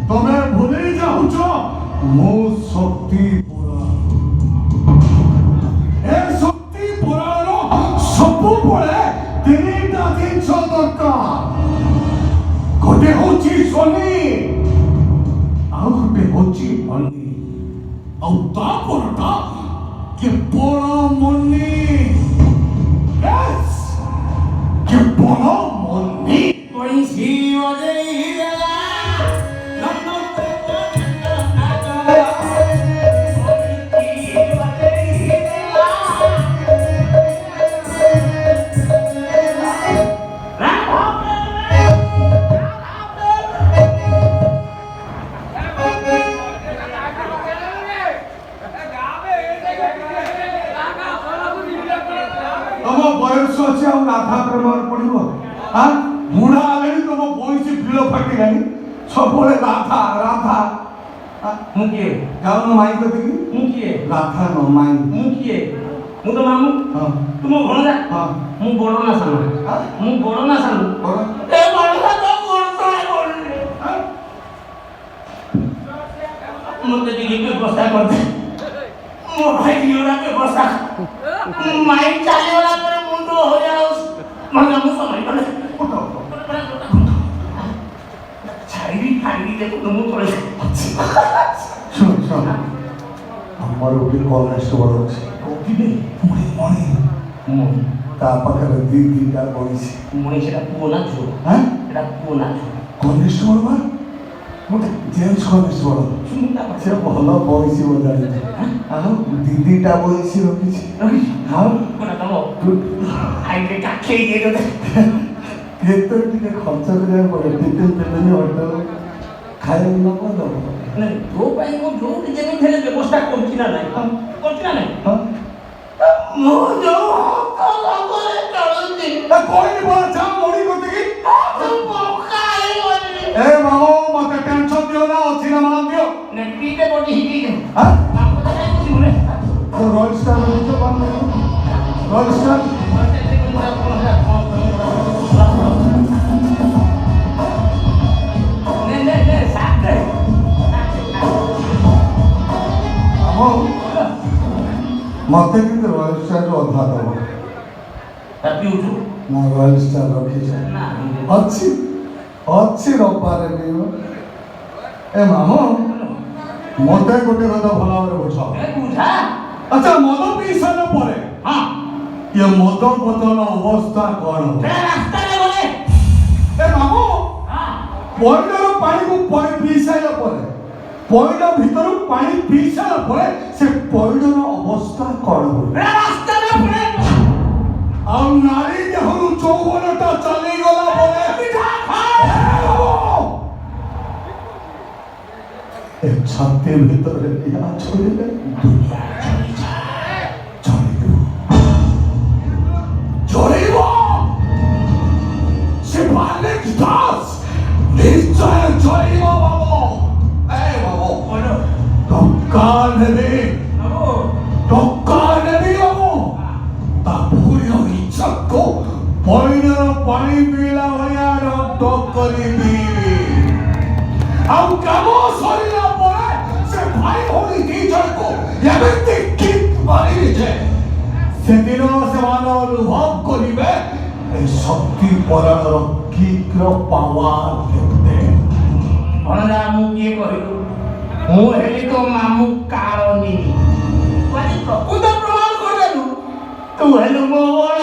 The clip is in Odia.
ତମେ ଭୁଲି ଯାଉଛ ମୁଁ ଶକ୍ତି ଏ ଶକ୍ତି ପୁରାଣ ସବୁବେଳେ ତିନିଟା ଜିନିଷ ଦରକାର। ଗୋଟେ ହଉଛି ଶନି, ଆଉ ଗୋଟେ ହଉଛି ଅଗ୍ନି, ଆଉ ତାପରଟା କେବଳ ମନି। କେବଳ ମନି। ତମ ବୟସ ଅଛି ଆଉ ରାଧା ପ୍ରେମରେ ପଡିବ? ବୁଢା ହେଲେଣି ତମ ବୟସ ଭିଳ ଫାଟିଲାଣି, ସବୁବେଳେ ରାଧା ରାଧା। ମୁଁ କିଏ? ଯାଉନ ମାଇ କତିକି। ମୁଁ କିଏ? ରାଧା ନ ମାଇ। ମୁଁ କିଏ? ମୁଁ ତ ମାମୁଁ। ତୁ ମୋ ଭଣଜା। ମୁଁ ବଡ ନା ସାନ? ମୁଁ ବଡ ନା ସାନ? ଏ ଭଣଜା ତ ବଡ ତଳେ ବଡ। ମତେ ଟିକେ ବ୍ୟବସ୍ଥା କରିଦେ, ମୋ ଭାଇ ଦିଅରା ବ୍ୟବସ୍ଥା। ମାଇ ଚାଲିଗଲା ପରେ ମୁଣ୍ଡ ହୋଇଯାଉଛି। ମାନେ ମୁଁ ସମୟ କଲେ ଛାଇବି ଖାଇବି ଦେଖୁ ମୁଁ ତଳେ। ଶୁଣ ଶୁଣ, ଆମର ଗୋଟେ କନେଷ୍ଟବଳ ଅଛି ମଣି, ତା ପାଖରେ ଦିଟା ବଇଛି। ମଣି ସେଟା ପୁଅ ନା ଝିଅ? ସେଟା ପୁଅ ନା ଝିଅ? କନେଷ୍ଟବଳ ବା ଗୋଟେ ଜେମ୍ସ କନେଷ୍ଟବଳ, ସେ ଭଲ ବଇଛି ଜାଣିଛି। ଆଉ ଦିଟା ବଇଛି ରଖିଛି। କେତେ ଟିକେ ଖର୍ଚ୍ଚ କରିବାକୁ ପଡେ, ଟିଫିନ ଫିଫିନ ହୋଟେଲ ଖାଇବାକୁ ନ ଦବ। ନାଇଁ ତୋ ପାଇଁ ମୁଁ ଯୋଉଠି ଯେମିତି ହେଲେ ବ୍ୟବସ୍ଥା କରୁଛି ନା ନାଇଁ? କରୁଛି ନା ନାଇଁ? ମୁଁ ଯୋଉ କହିନି ବଳ ଯା ମଣି କତିକି। ଏ ମାମୁ ମତେ ଟେନସନ ଦିଅ ନା, ଅଛି ନା ମାନ ଦିଅ। ନେଟିଟେ ବଡି ହିଟି ରୟଲ ଷ୍ଟାର ରୟଲ ଷ୍ଟାର ମତେ କିନ୍ତୁ ରୟଲ ଷ୍ଟାର ଅଧା ଦବ। ନା ରୟଲ ଷ୍ଟାର ରଖିଛ? ଅଛି ଅଛି ରବାରେ ପିଇବ। ଏ ମାମୁ ମତେ ଗୋଟେ କଥା ଭଲ ଭାବରେ ବୁଝ। ଆଚ୍ଛା ମଦ ପିଇ ସାରିଲା ପରେ ଏ ମଦ ବୋତଲ ଅବସ୍ଥା କଣ? ଏ ମାମୁ ପଇଡ଼ର ପାଣିକୁ ପିଇ ସାରିଲା ପରେ, ପଇଡ଼ ଭିତରୁ ପାଣି ପିଇ ସାରିଲା ପରେ ସେ ପଇଡ଼ର ଅବସ୍ଥା କଣ ହୁଏ? ଆଉ ନାରୀ ଦେହରୁ ଯୌବନଟା ଚାଲିଗଲା ପରେ ଏ ଛାତି ଭିତରେ ନିଆଁ ଛୁଇଁଲେ ଜଳିବ। ସେ ମାଲିକ ଦାସ ନିଶ୍ଚୟ ଜଳିବ ବାବୁ। ଏ ବାବୁ ଟଙ୍କା ନେବି, ଟଙ୍କା ନେବି ବାବୁ। ତା ପୁରୀର ଇଚ୍ଛାକୁ ପଇଡ଼ର ପାଣି ପିଇଲା ଭଳିଆ ଡକ୍ କରି ପିଇବି। ଆଉ କାମ ସରିଲା ପରେ ସେ ଭାଇ ଭଉଣୀ ଦି ଜଣକୁ ଏମିତି କିକ୍ ମାରିବି ଯେ ସେଦିନ ସେମାନେ ଅନୁଭବ କରିବେ ଏ ଶକ୍ତି ପରାଣର କିକ୍ର ପାୱାର କେତେ। ଭଣଜା ମୁଁ କିଏ କହିଲୁ? ମୁଁ ହେଲି ତୋ ମାମୁଁ କାଳନି। ପ୍ରକୃତ ପ୍ରମାଣ କରିଦେଲୁ। ତୁ ହେଲୁ ମୋ ବଡ଼